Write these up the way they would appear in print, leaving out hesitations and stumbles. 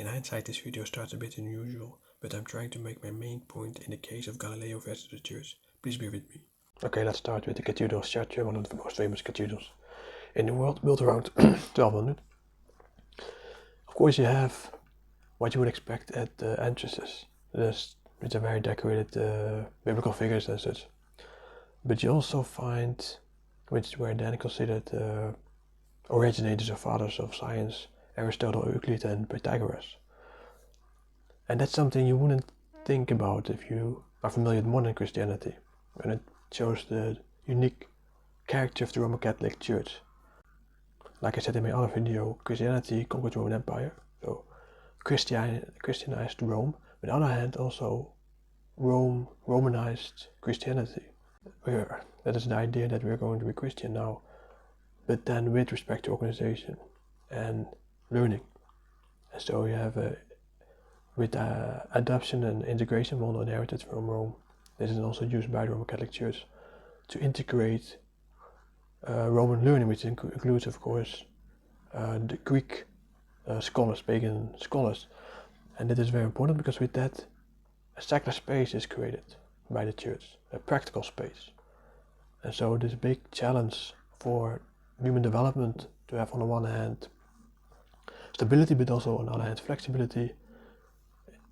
In hindsight, this video starts a bit unusual, but I'm trying to make my main point in the case of Galileo versus the Church. Please bear with me. Okay, let's start with the Cathedral Church, one of the most famous cathedrals in the world, built around 1200. Of course, you have what you would expect at the entrances, which are very decorated biblical figures and such. But you also find, which were then considered originators or fathers of science, Aristotle, Euclid, and Pythagoras. And that's something you wouldn't think about if you are familiar with modern Christianity, and it shows the unique character of the Roman Catholic Church. Like I said in my other video, Christianity conquered the Roman Empire, so Christianized Rome. But on the other hand, also Rome Romanized Christianity. That is the idea that we're going to be Christian now, but then with respect to organization and learning. And so you have with adoption and integration model inherited from Rome. This is also used by the Roman Catholic Church to integrate Roman learning, which includes, of course, the Greek scholars, pagan scholars. And that is very important because with that, a secular space is created by the church, a practical space. And so this big challenge for human development to have, on the one hand, stability, but also on the other hand, flexibility,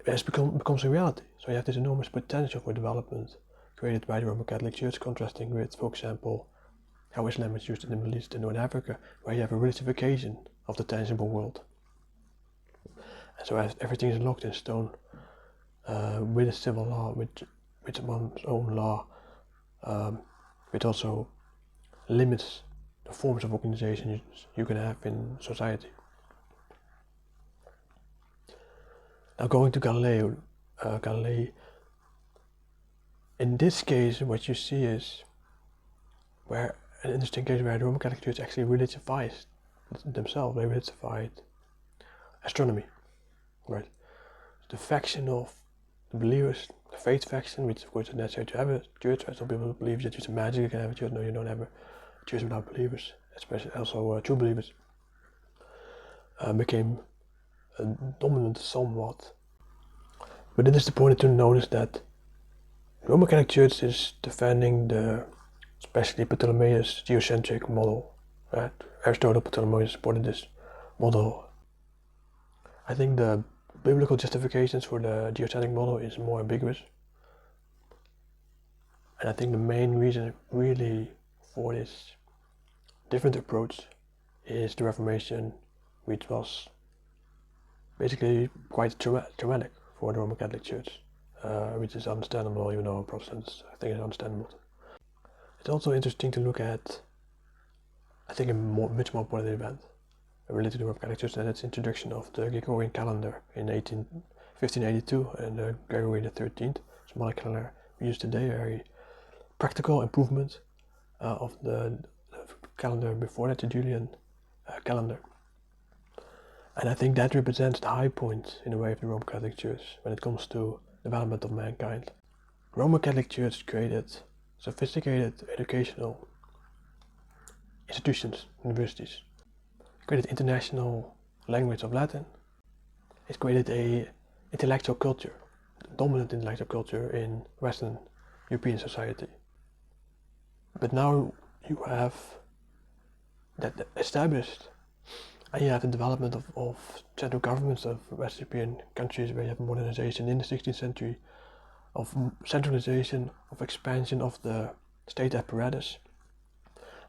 becomes a reality. So you have this enormous potential for development created by the Roman Catholic Church, contrasting with, for example, how Islam is used in the Middle East and North Africa, where you have a relativification of the tangible world. And so everything is locked in stone with a civil law, with one's own law, which also limits the forms of organization you can have in society. Now going to Galileo Galilei, in this case what you see is where an interesting case where the Roman Catholic Church actually religifies themselves. They religified astronomy, right? The faction of the believers, the faith faction, which of course is necessary to have a church. Some people believe that it's magic you can have a church. No, you don't have a church without believers, especially also true believers. Became dominant somewhat. But it is important to notice that the Roman Catholic Church is defending especially Ptolemaious geocentric model. Right? Aristotle, Ptolemaious supported this model. I think the biblical justifications for the geocentric model is more ambiguous. And I think the main reason really for this different approach is the Reformation, which was basically quite traumatic for the Roman Catholic Church, which is understandable, even though Protestants I think it's understandable. It's also interesting to look at, I think, a much more important event related to the Roman Catholic Church, and that's the introduction of the Gregorian calendar in 1582 and the Gregory XIII. Smaller calendar we use today, a very practical improvement of the calendar before that, the Julian calendar. And I think that represents the high point in a way of the Roman Catholic Church when it comes to development of mankind. The Roman Catholic Church created sophisticated educational institutions, universities. It created international language of Latin. It created a intellectual culture, dominant intellectual culture in Western European society. But now you have that established, and you have the development of central governments of West European countries, where you have modernization in the 16th century, of centralization, of expansion of the state apparatus,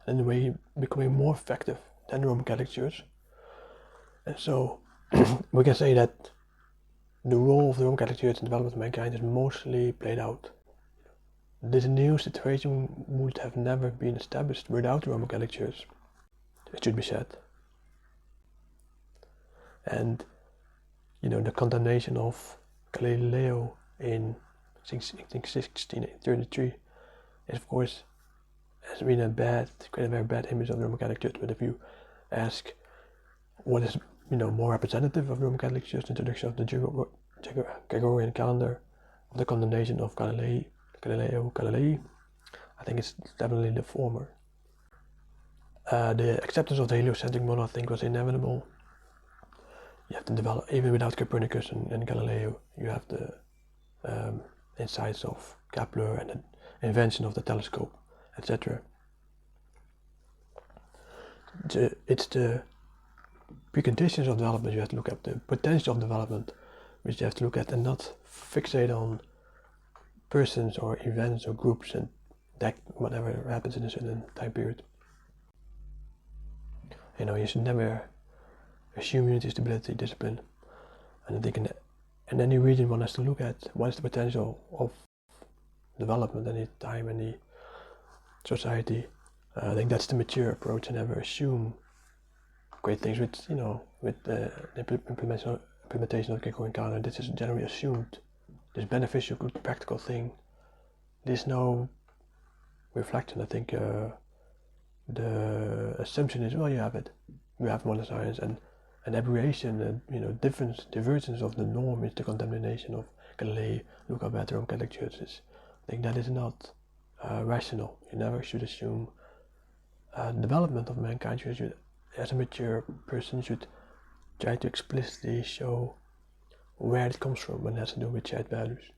and in a way becoming more effective than the Roman Catholic Church. And so we can say that the role of the Roman Catholic Church in the development of mankind is mostly played out. This new situation would have never been established without the Roman Catholic Church, it should be said. And the condemnation of Galileo in I think 1633 is, of course, has been created a very bad image of the Roman Catholic Church. But if you ask what is more representative of the Roman Catholic Church, the introduction of the Gregorian calendar, of the condemnation of Galileo Galilei, I think it's definitely the former. The acceptance of the heliocentric model, I think, was inevitable. you have to develop, even without Copernicus and Galileo, you have the insights of Kepler and the invention of the telescope, etc. It's the preconditions of development you have to look at, the potential of development which you have to look at, and not fixate on persons or events or groups and that whatever happens in a certain time period. You should never assume unity, stability, discipline. And I think in any region one has to look at what is the potential of development, any time, any society. I think that's the mature approach, and never assume great things with the implementation of Gecko and calendar. This is generally assumed. This beneficial, good, practical thing. There's no reflection. I think the assumption is, well, you have it. You have modern science, and an aberration, divergence of the norm is the condemnation of Galilei, Luca Better, Catholic churches. I think that is not rational. You never should assume development of mankind. You should, as a mature person, should try to explicitly show where it comes from, and has to do with shared values.